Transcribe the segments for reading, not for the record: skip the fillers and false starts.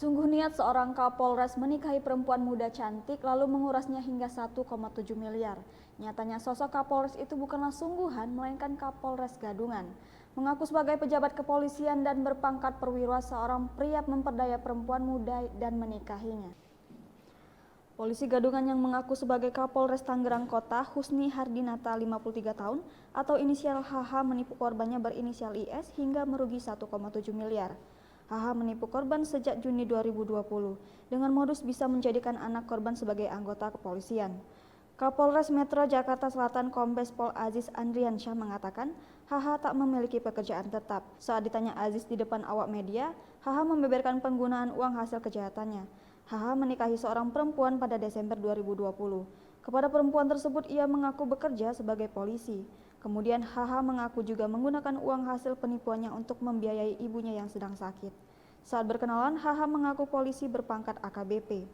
Sungguh niat seorang Kapolres menikahi perempuan muda cantik lalu mengurasnya hingga 1,7 miliar. Nyatanya sosok Kapolres itu bukanlah sungguhan melainkan Kapolres gadungan. Mengaku sebagai pejabat kepolisian dan berpangkat perwira, seorang pria memperdaya perempuan muda dan menikahinya. Polisi gadungan yang mengaku sebagai Kapolres Tangerang Kota, Husni Hardinata 53 tahun atau inisial HH menipu korbannya berinisial IS hingga merugi 1,7 miliar. HH menipu korban sejak Juni 2020 dengan modus bisa menjadikan anak korban sebagai anggota kepolisian. Kapolres Metro Jakarta Selatan Kombes Pol Aziz Andriansyah mengatakan HH tak memiliki pekerjaan tetap. Saat ditanya Aziz di depan awak media, HH membeberkan penggunaan uang hasil kejahatannya. HH menikahi seorang perempuan pada Desember 2020. Kepada perempuan tersebut ia mengaku bekerja sebagai polisi. Kemudian HH mengaku juga menggunakan uang hasil penipuannya untuk membiayai ibunya yang sedang sakit. Saat berkenalan, HH mengaku polisi berpangkat AKBP.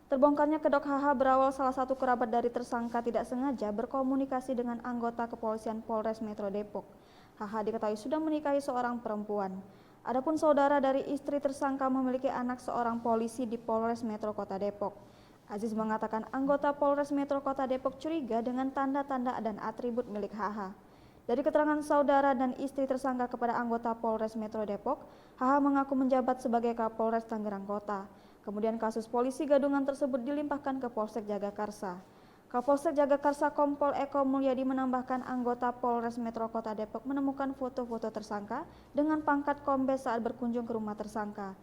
Terbongkarnya kedok HH berawal salah satu kerabat dari tersangka tidak sengaja berkomunikasi dengan anggota kepolisian Polres Metro Depok. HH diketahui sudah menikahi seorang perempuan. Adapun saudara dari istri tersangka memiliki anak seorang polisi di Polres Metro Kota Depok. Aziz mengatakan anggota Polres Metro Kota Depok curiga dengan tanda-tanda dan atribut milik HH. Dari keterangan saudara dan istri tersangka kepada anggota Polres Metro Depok, HH mengaku menjabat sebagai Kapolres Tangerang Kota. Kemudian kasus polisi gadungan tersebut dilimpahkan ke Polsek Jagakarsa. Kapolsek Jagakarsa Kompol Eko Mulyadi menambahkan anggota Polres Metro Kota Depok menemukan foto-foto tersangka dengan pangkat kombes saat berkunjung ke rumah tersangka.